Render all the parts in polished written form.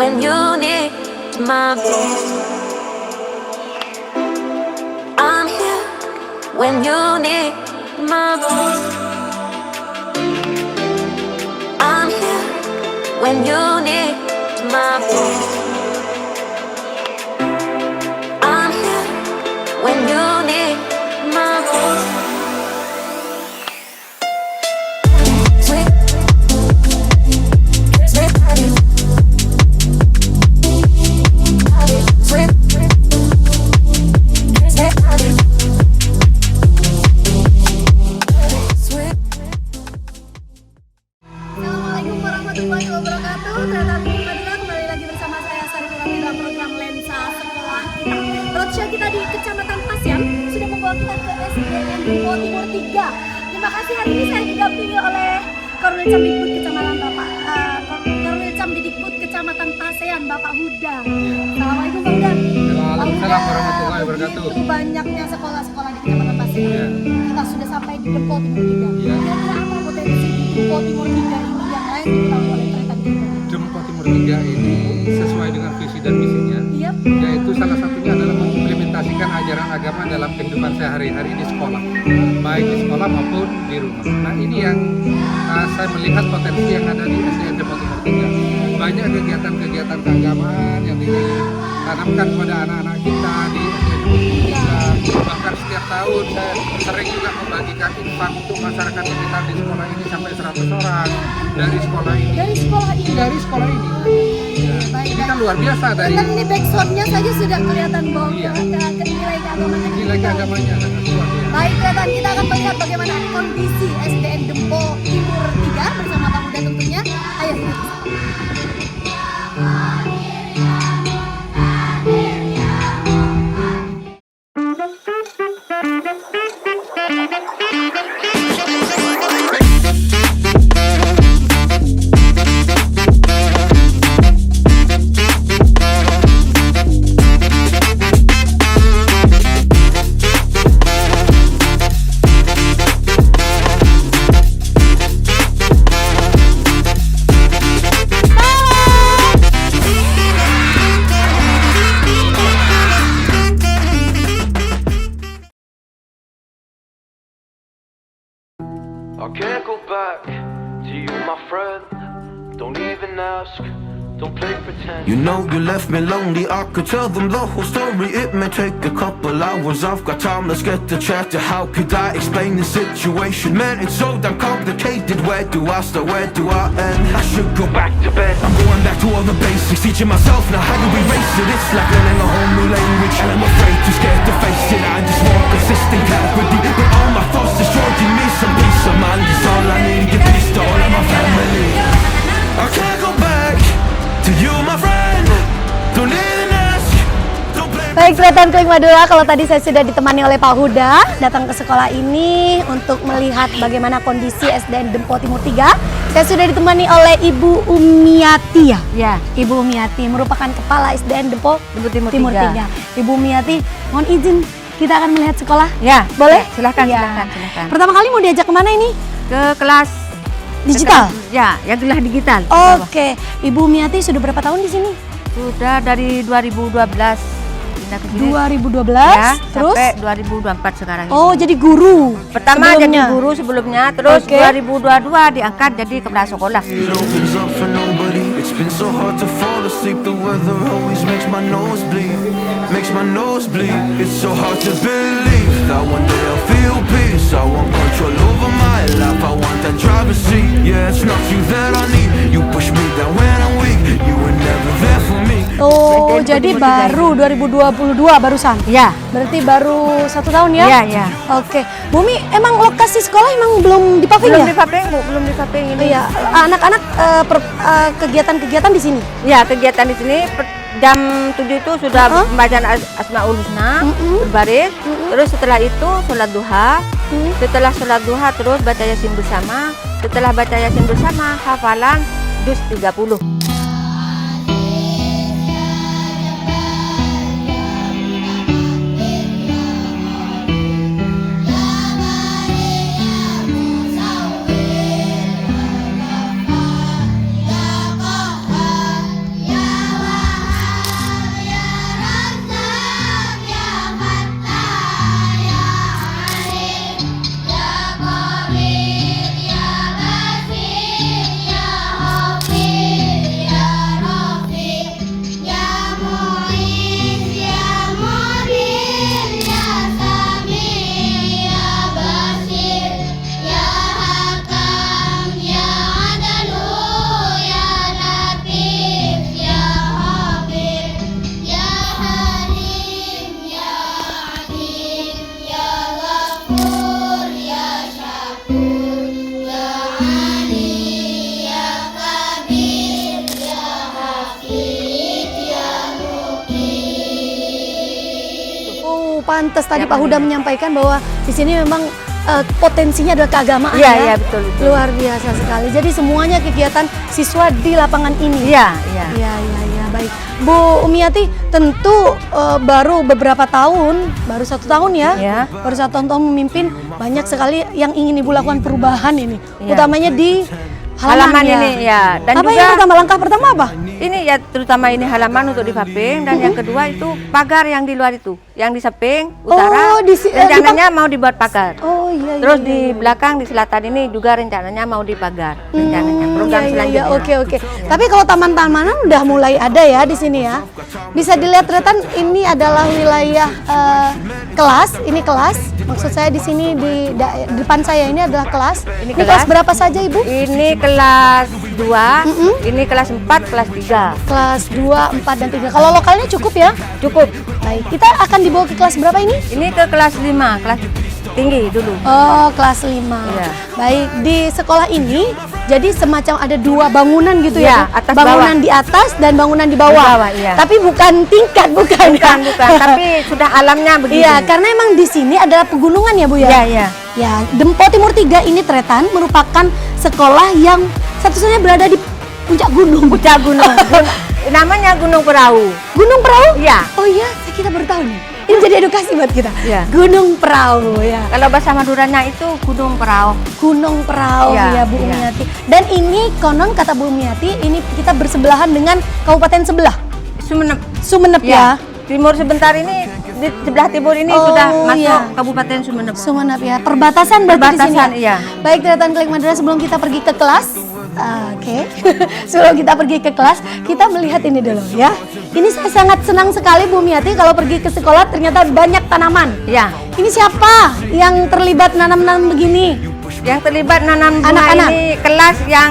when you need my voice. I'm here when you need my voice. I'm here when you need my voice. I'm here when you need my voice. Assalamualaikum warahmatullahi wabarakatuh. Teman-teman kembali lagi bersama saya Sarifira dalam program Lensa Sekolah Kita. Roadshow kita di Kecamatan Pasian sudah membawa kita ke SDN Dimpo Timur 3. Terima kasih, hari ini saya didampingi oleh Korwil Camdikbud Kecamatan Korwil Camdikbud Kecamatan Pasean, Bapak Huda. Assalamualaikum Pak Huda. Waalaikumsalam warahmatullahi wabarakatuh. Begitu banyaknya sekolah-sekolah di Kecamatan Pasean. Kita sudah sampai di Dempo Timur 3. Kira-kira apa potensi di Dempo Timur 3 ini yang lain diketahui oleh mereka di Dempo? Dempo Timur 3 ini sesuai dengan visi dan misinya, Yep. yaitu salah satunya adalah mengimplementasikan ajaran agama dalam kehidupan sehari-hari di sekolah, baik di sekolah maupun di rumah. Nah, ini yang saya melihat potensi yang ada di SDN Dempo Timur 3. Banyak kegiatan-kegiatan keagamaan yang ditanamkan kepada anak-anak kita di SDN Dempo Timur 3. Bahkan setiap tahun saya sering juga membagikan infak untuk masyarakat sekitar di sekolah ini sampai 100 orang dari sekolah ini. Dari sekolah ini. Dari sekolah ini. Ya, Baik, ini kan baik. luar biasa dari Dan ini backsoundnya saja sudah kelihatan bahwa Iya. ke nilai keagamaan. nilai keagamanya sangat luar biasa. Baik, teman kita akan melihat bagaimana kondisi SDN Dempo Timur 3 bersama Pak Huda tentunya. Ayo kita ke sana. I can't go back to you, my friend. Don't even ask, don't play pretend. You know you left me lonely, I could tell them the whole story. It may take a couple hours, I've got time, let's get to chat. How could I explain the situation? Man, it's so damn complicated. Where do I start, where do I end? I should go back to bed. I'm going back to all the basics, teaching myself now how to erase it. It's like learning a whole new language, and I'm afraid, too scared to face it. I just want consistent clarity, but all my thoughts destroying me. Some peace of mind is all I need, give peace to all of my family. I can't go back to you, my friend. Don't even ask, don't blame. Baik, Tretan Kling Madura, kalau tadi saya sudah ditemani oleh Pak Huda datang ke sekolah ini untuk melihat bagaimana kondisi SDN Dempo Timur 3. Saya sudah ditemani oleh Ibu Umiati ya? Ya, Ibu Umiati merupakan kepala SDN Dempo Timur Timur 3. Ibu Umiati, mohon izin kita akan melihat sekolah. Ya, Boleh? ya, silakan, Iya. silakan. Pertama kali mau diajak kemana ini? Ke kelas Digital? Ya, yang kelas digital. Oke, Ibu Umiati sudah berapa tahun di sini? Sudah dari 2012 pindah ke sini. 2012, Ya, terus? sampai 2024 sekarang ini. Oh, jadi guru. Pertama sebelumnya. jadi guru sebelumnya, terus Oke. 2022 diangkat jadi kepala sekolah. It opens up for nobody. It's been so hard to fall asleep. The weather always makes my nose bleed. Makes my nose bleed. It's so hard to believe that one day I'll feel peace. I want control over my life. I want that driver's seat. Yeah, it's not you that I need. You push me down when I'm weak. You were never there for me. Oh, SDN jadi Timur 3 baru 2022 barusan. Ya, Berarti baru 1 tahun ya? ya, ya. Oke, Bumi, emang lokasi sekolah emang belum dipaving Belum ya? dipaping, Bu, belum dipaping ini. Iya, anak-anak kegiatan-kegiatan di sini. Ya, kegiatan di sini jam 7 itu sudah pembacaan Asmaul Husna, berbaris. Terus setelah itu sholat duha. Setelah sholat duha terus baca Yasin bersama. Setelah baca Yasin bersama hafalan juz 30. pantas tadi Pak Huda menyampaikan bahwa di sini memang potensinya adalah keagamaan Iya, ya. iya, betul, betul. Luar biasa sekali. Jadi semuanya kegiatan siswa di lapangan ini. Iya, iya. Iya, baik. Bu Umiati tentu baru beberapa tahun, baru 1 tahun ya. Iya. Baru 1 tahun memimpin, banyak sekali yang ingin Ibu lakukan perubahan ini. Iya. Utamanya di Halaman ya. ini ya. Dan apa juga yang pertama, langkah pertama apa? ini ya terutama ini halaman untuk di Vaping dan yang kedua itu pagar yang di luar itu, yang di Seping utara Oh, rencananya mau dibuat pagar. Oh iya. Terus di belakang di selatan ini juga rencananya mau dipagar rencananya program selanjutnya. Oke. Tapi kalau taman-tamanan udah mulai ada ya di sini ya. Bisa dilihat Retan, ini adalah wilayah kelas. Ini kelas. Maksud saya di sini di depan saya ini adalah kelas. Ini kelas berapa saja Ibu? Ini kelas 2, ini kelas 4, kelas 3. Kelas 2, 4 dan 3. Kalau lokalnya cukup ya? Cukup. Baik. Kita akan dibawa ke kelas berapa ini? Ini ke kelas 5, kelas tinggi dulu. Oh, kelas 5. Iya. Baik, di sekolah ini jadi semacam ada 2 bangunan gitu Iya, ya. Bu? atas bangunan bawah. di atas dan bangunan di bawah. Di bawah, iya. Tapi bukan tingkat, bukan. Bukan, tapi sudah alamnya begini. Iya, karena emang di sini adalah pegunungan ya Bu ya. Iya, iya. Ya, Dempo Timur 3 ini Tretan merupakan sekolah yang satu-satunya berada di puncak gunung. Puncak gunung. Namanya Gunung Perahu. Gunung Perahu? Iya. Oh iya, kita baru tahu nih. Ini jadi edukasi buat kita. Iya. Gunung Perahu ya. Kalau bahasa Maduranya itu Gunung Perahu. Gunung Perahu Iya, ya Bu iya. Umiati. Dan ini konon kata Bu Umiati, ini kita bersebelahan dengan kabupaten sebelah. Sumeneb ya. Timur sebentar ini di sebelah timur ini Oh, sudah masuk iya. Kabupaten Sumeneb. Sumeneb ya. Perbatasan berarti di sini. Perbatasan, ya? iya. Baik, Tretan Klik Madura, sebelum kita pergi ke kelas. Oke. Sebelum kita pergi ke kelas, kita melihat ini dulu ya. Ini saya sangat senang sekali Bu Umiati kalau pergi ke sekolah ternyata banyak tanaman. Ya, Ini siapa yang terlibat nanam-nanam begini? yang terlibat nanam bunga Anak-anak. ini kelas yang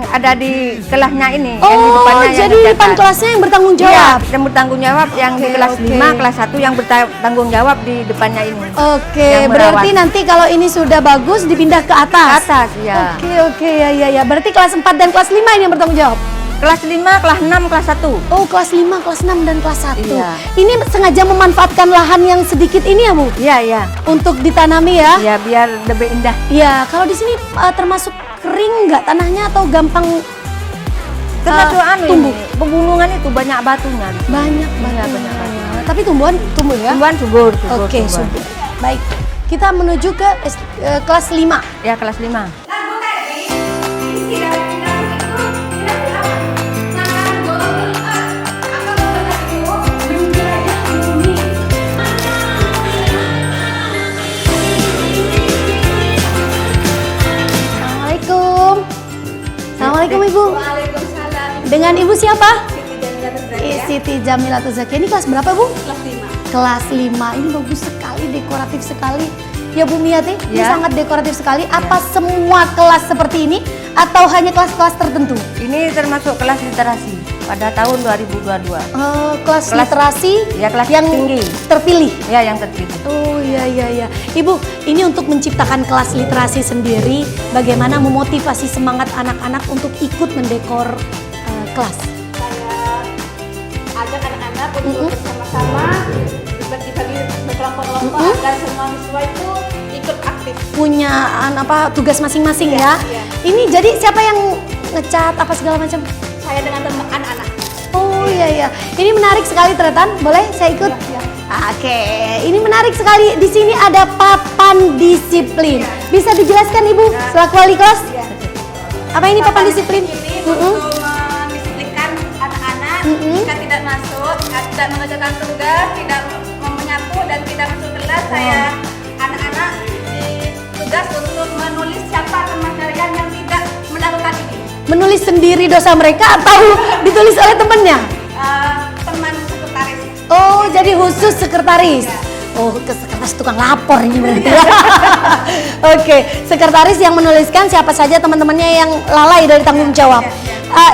ada di kelasnya ini. yang di Oh, depannya yang jadi di depan atas. kelasnya yang bertanggung Iya, jawab. yang bertanggung jawab yang di Oke, kelas oke. 5, kelas 1 yang bertanggung jawab di depannya ini. Oke, Yang berarti merawat. nanti kalau ini sudah bagus dipindah ke atas. Ke atas, ya. Oke, ya. Berarti kelas 4 dan kelas 5 ini yang bertanggung jawab. Kelas 5, kelas 6, kelas 1. Oh, kelas 5, kelas 6 dan kelas 1. Iya. Ini sengaja memanfaatkan lahan yang sedikit ini ya, Bu? Iya, iya. Untuk ditanami ya. Ya, biar lebih indah. Iya, kalau di sini termasuk kering nggak tanahnya atau gampang Termasuk anu tumbuh? ini, pegunungan itu banyak batunya. Banyak banget. banyak batu. Tapi tumbuhan tumbuh ya? Tumbuhan subur, Oke, subur. Baik. Kita menuju ke kelas 5. Ya, kelas 5. Assalamualaikum. Assalamualaikum Ibu. Waalaikumsalam. Dengan Ibu siapa? Siti Jamilatul Zakia. Siti Jamilatul Zakia. Ini kelas berapa Bu? Kelas 5. Kelas 5. Ini bagus sekali, dekoratif sekali. Ya Bu Miati, ini Ya. sangat dekoratif sekali. Apa semua kelas seperti ini atau hanya kelas-kelas tertentu? Ini termasuk kelas literasi pada tahun 2022. Kelas Kelas- literasi ya, kelas yang tinggi. terpilih. Ya, yang terpilih. Oh iya. Ibu, ini untuk menciptakan kelas literasi sendiri, bagaimana memotivasi semangat anak-anak untuk ikut mendekor kelas? Saya ajak anak-anak untuk bersama-sama dibagi-bagi berkelompok-kelompok agar semua siswa itu ikut aktif. Punya tugas masing-masing ya. Iya. Ini jadi siapa yang ngecat apa segala macam? Saya dengan teman anak-anak. Oh iya. Ini menarik sekali Tretan. Boleh saya ikut? Iya. Oke, ini menarik sekali. Di sini ada papan disiplin. Bisa dijelaskan Ibu selaku wali kelas? Apa ini papan disiplin? Ini untuk mendisiplinkan anak-anak jika tidak masuk, tidak mengerjakan tugas, tidak menyapu dan tidak masuk kelas, saya anak-anak ditugas untuk menulis siapa teman kalian yang tidak melakukan ini. Menulis sendiri dosa mereka atau ditulis oleh temannya? Teman sekretaris. Oh, jadi khusus sekretaris. Oh, ke sekretaris tukang lapor ini berarti. Oke, sekretaris yang menuliskan siapa saja teman-temannya yang lalai dari tanggung jawab.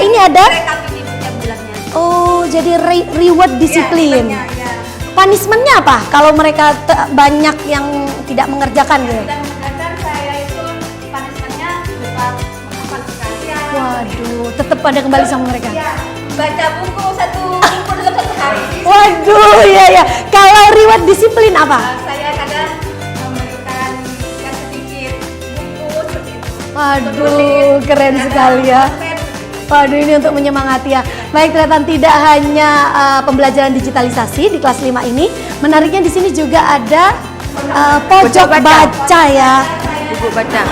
Ini ada. Rekap ini yang bilangnya. Oh, jadi reward disiplin. Punishmentnya apa? Kalau mereka banyak yang tidak mengerjakan gitu. Dan mengerjakan saya itu punishmentnya berupa menghafal sekalian. Waduh, tetap pada kembali sama mereka. Ya, baca buku satu minggu dalam 1 hari. Waduh, ya. Kalau riwayat disiplin apa? Saya kadang memerlukan yang sedikit buku seperti itu. Waduh, keren sekali ya. Waduh, ini untuk menyemangati ya. Baik, ternyata tidak hanya pembelajaran digitalisasi di kelas 5 ini, menariknya di sini juga ada pojok baca ya. Buku baca.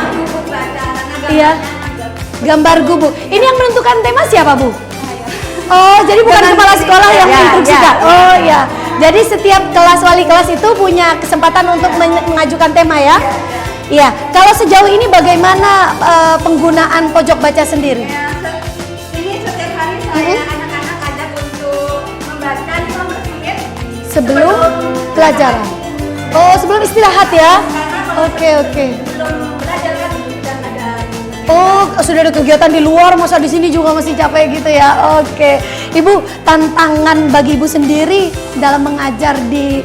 Iya. Gambar gubuk. Ini yang menentukan tema siapa, Bu? Oh, jadi bukan kepala sekolah yang menginstruksikan. Oh ya. Jadi setiap kelas wali kelas itu punya kesempatan untuk mengajukan tema ya. Iya. Kalau sejauh ini bagaimana penggunaan pojok baca sendiri? Ini setiap hari saya anak-anak ajak untuk membaca 15 menit Sebelum pelajaran. Oh, sebelum istirahat ya. Oke. belum belajar kan sudah ada. Oh, sudah ada kegiatan di luar, masa di sini juga masih capek gitu ya. Oke. Ibu, tantangan bagi Ibu sendiri dalam mengajar di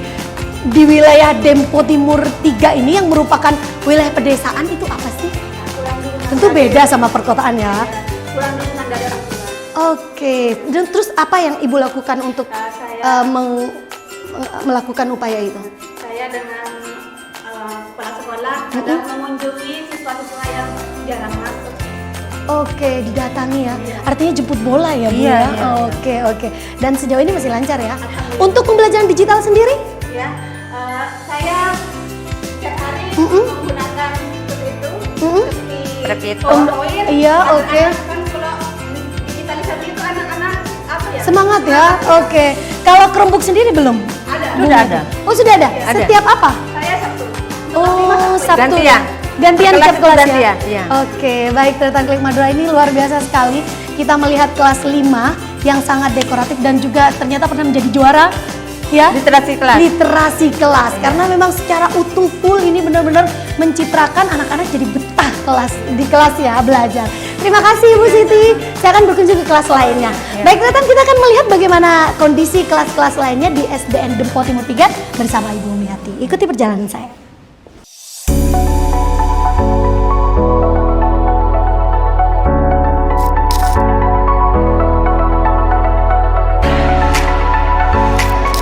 wilayah Dempo Timur 3 ini yang merupakan wilayah pedesaan itu apa sih? Tentu beda sama perkotaan ya. Kurang dukungan dari orang tua. Oke. Dan terus apa yang Ibu lakukan untuk Saya melakukan upaya itu? saya dengan kepala sekolah kadang mengunjungi siswa-siswa yang jarang masuk. Oke, didatangi ya. Artinya jemput bola ya, Bu Iya, ya. iya. Oke. Dan sejauh ini masih lancar ya. Untuk pembelajaran digital sendiri? Ya, saya setiap hari menggunakan seperti itu, Seperti itu. PowerPoint. Iya, oke. Anak-anak kan kalau digitalisasi itu anak-anak apa ya? Semangat ya. Oke. Kalau Chromebook sendiri belum? Ada. Sudah ada. Oh, sudah ada. Ada. Setiap apa? Saya Sabtu. Oh, Sabtu. Gantian. Gantian Kelas tiap kelas ya. gantian, iya. Oke, baik, Tretan Klik Madura ini luar biasa sekali. Kita melihat kelas 5 yang sangat dekoratif dan juga ternyata pernah menjadi juara ya. Literasi kelas. Literasi kelas. Karena memang secara utuh full ini benar-benar mencitrakan anak-anak jadi betah di kelas ya belajar. Terima kasih Ibu Siti. Saya akan berkunjung ke kelas lainnya. Baik, Tretan, kita akan melihat bagaimana kondisi kelas-kelas lainnya di SDN Dempo Timur 3 bersama Ibu Umiati. Ikuti perjalanan saya.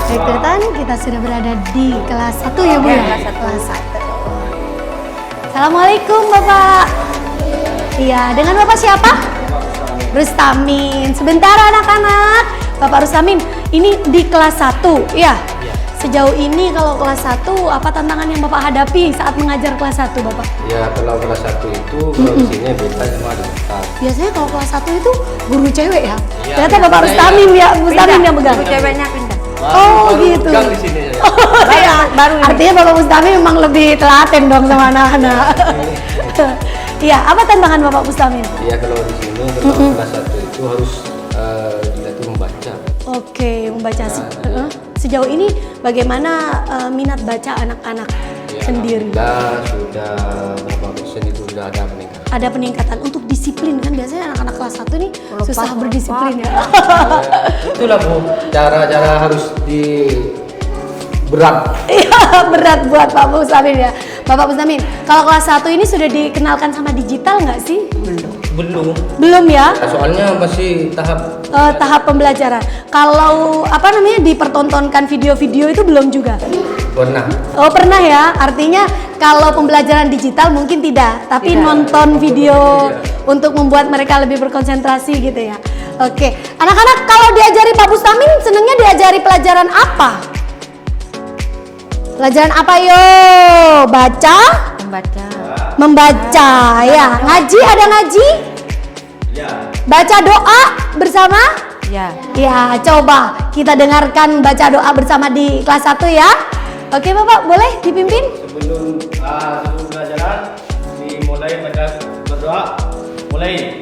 Baik, Tretan, kita sudah berada di kelas 1 ya Bu ya? Kelas 1. Assalamualaikum Bapak. Iya, dengan Bapak siapa? Rustamin. Sebentar anak-anak. Bapak Rustamin, ini di kelas 1 ya? Sejauh ini kalau kelas 1 apa tantangan yang Bapak hadapi saat mengajar kelas 1 Bapak? Ya kalau kelas 1 itu produksinya beda sama ada kelas. Biasanya kalau kelas 1 itu guru cewek ya? Iya, Ternyata Bapak Rustamin ya, Rustamin yang pegang. Buku ceweknya pindah. Oh gitu. Pegang di sini ya. Oh, ya. baru ini. Artinya Bapak Mustami memang lebih telaten dong sama anak-anak. Iya, apa tantangan Bapak Mustami? Ya kalau di sini kalau kelas 1 itu harus kita itu membaca. Oke, membaca. Sejauh ini bagaimana minat baca anak-anak Ya, sendiri? alhamdulillah sudah berapa persen itu sudah ada peningkatan. Ada peningkatan untuk disiplin kan biasanya anak-anak kelas 1 ini susah berdisiplin ya. Itulah Bu, cara-cara harus berat. Iya, berat buat Pak Mustamin ya. Bapak Mustamin, kalau kelas 1 ini sudah dikenalkan sama digital nggak sih? Belum. Belum ya? Soalnya masih Tahap pembelajaran. Kalau apa namanya dipertontonkan video-video itu belum juga? pernah. Oh pernah ya, artinya kalau pembelajaran digital mungkin tidak, tapi nonton video untuk membuat mereka lebih berkonsentrasi gitu ya. Oke, anak-anak kalau diajari Pak Mustamin senengnya diajari pelajaran apa? Pelajaran apa yo? Baca? Membaca. Membaca ya. Ngaji ada ngaji? Ya. Baca doa bersama? Ya. Ya, coba kita dengarkan baca doa bersama di kelas 1 ya. Oke Bapak, boleh dipimpin? Sebelum pelajaran dimulai baca berdoa. Mulai.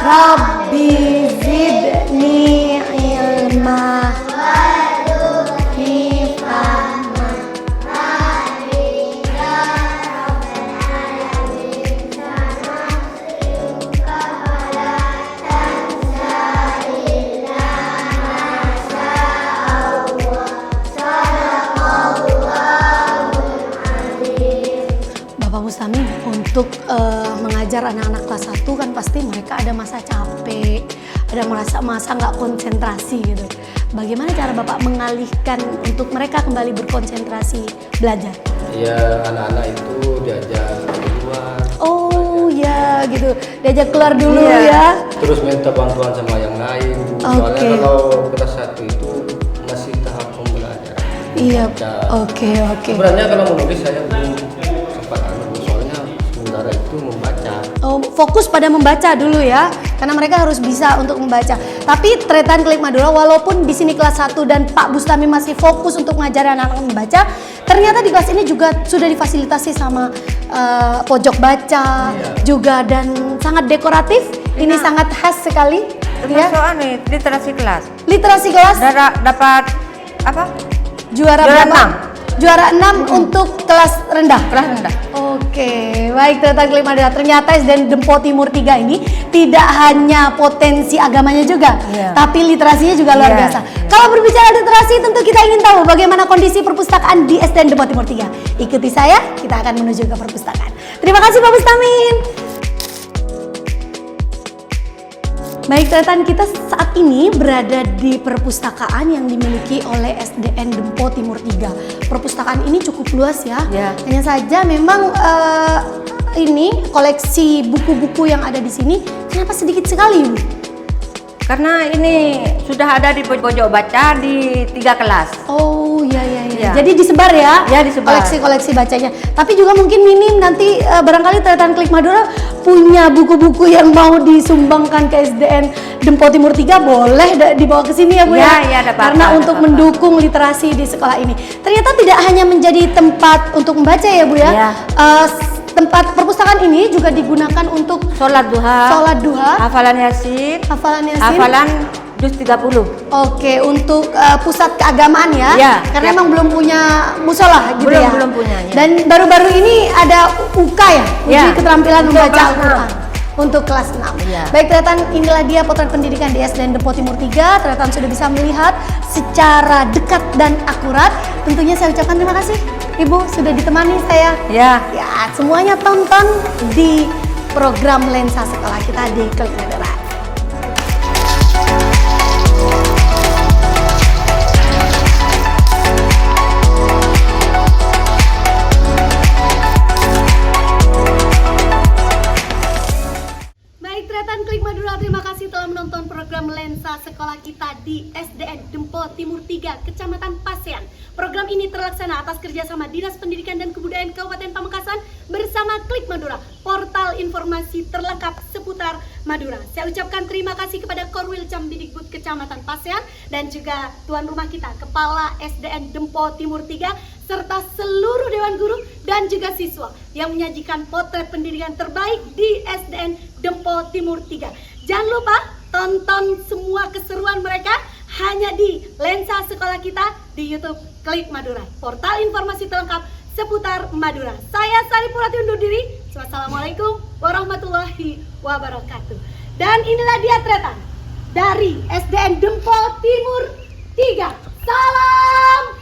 Rabbi zidni ilma Bustami, untuk mengajar anak-anak kelas 1 kan pasti mereka ada masa capek, ada masa nggak konsentrasi gitu. Bagaimana cara Bapak mengalihkan untuk mereka kembali berkonsentrasi belajar? Ya anak-anak itu diajak keluar. Oh ya gitu, diajak keluar dulu ya. Terus minta bantuan sama yang lain. Soalnya kalau kelas 1 itu masih tahap pembelajaran. Iya. Baca. Oke. Sebenarnya kalau menulis saya belum sempat soalnya sementara itu membaca. Oh, fokus pada membaca dulu ya, karena mereka harus bisa untuk membaca. Tapi Tretan Klik Madura, walaupun di sini kelas 1 dan Pak Bustami masih fokus untuk mengajar anak-anak membaca, ternyata di kelas ini juga sudah difasilitasi sama pojok baca juga, dan sangat dekoratif. Ini sangat khas sekali. Termasuk literasi kelas. Literasi kelas Dapat apa? juara berapa? Juara 6 untuk kelas rendah. Kelas rendah. Oke, baik Tretan Klik Madura. Ternyata SDN Dempo Timur 3 ini tidak hanya potensi agamanya juga, tapi literasinya juga luar biasa. Kalau berbicara literasi, tentu kita ingin tahu bagaimana kondisi perpustakaan di SDN Dempo Timur 3. Ikuti saya, kita akan menuju ke perpustakaan. Terima kasih Pak Bustamin. Baik Tretan, kita saat ini berada di perpustakaan yang dimiliki oleh SDN Dempo Timur 3. Perpustakaan ini cukup luas ya. Hanya saja memang ini koleksi buku-buku yang ada di sini kenapa sedikit sekali, Bu? Karena ini sudah ada di pojok baca di 3 kelas. Oh iya. Jadi disebar ya? Ya, disebar. Koleksi bacanya. Tapi juga mungkin minim nanti barangkali Tretan Klik Madura punya buku-buku yang mau disumbangkan ke SDN Dempo Timur 3, boleh dibawa ke sini ya Bu ya? Iya, Karena untuk mendukung literasi di sekolah ini. Ternyata tidak hanya menjadi tempat untuk membaca ya Bu ya? Tempat perpustakaan ini juga digunakan untuk Sholat duha, hafalan Yasin, hafalan juz 30. Oke, untuk pusat keagamaan ya? Karena emang belum punya musola gitu ya? Belum punya. Dan baru-baru ini ada UK ya? Uji keterampilan membaca Al-Quran untuk kelas 6. Baik Tretan, inilah dia potret pendidikan di SDN Dempo Timur 3. Tretan sudah bisa melihat secara dekat dan akurat. Tentunya saya ucapkan terima kasih Ibu sudah ditemani saya. Ya, semuanya tonton di program Lensa Sekolah kita di Klik Madura. Baik Tretan Klik Madura, terima kasih telah menonton program Lensa Sekolah kita di SDN Dempo Timur 3, Kecamatan Pasean. Program ini terlaksana atas kerjasama Dinas Pendidikan dan Kebudayaan Kabupaten Pamekasan bersama Klik Madura, portal informasi terlengkap seputar Madura. Saya ucapkan terima kasih kepada Korwil Camdidikbud Kecamatan Pasean dan juga tuan rumah kita, Kepala SDN Dempo Timur 3, serta seluruh Dewan Guru dan juga siswa yang menyajikan potret pendidikan terbaik di SDN Dempo Timur 3. Jangan lupa tonton semua keseruan mereka hanya di Lensa Sekolah kita di YouTube Klik Madura, portal informasi terlengkap seputar Madura. Saya Saripurati undur diri. Wassalamualaikum warahmatullahi wabarakatuh. Dan inilah dia Tretan dari SDN Dempo Timur 3. Salam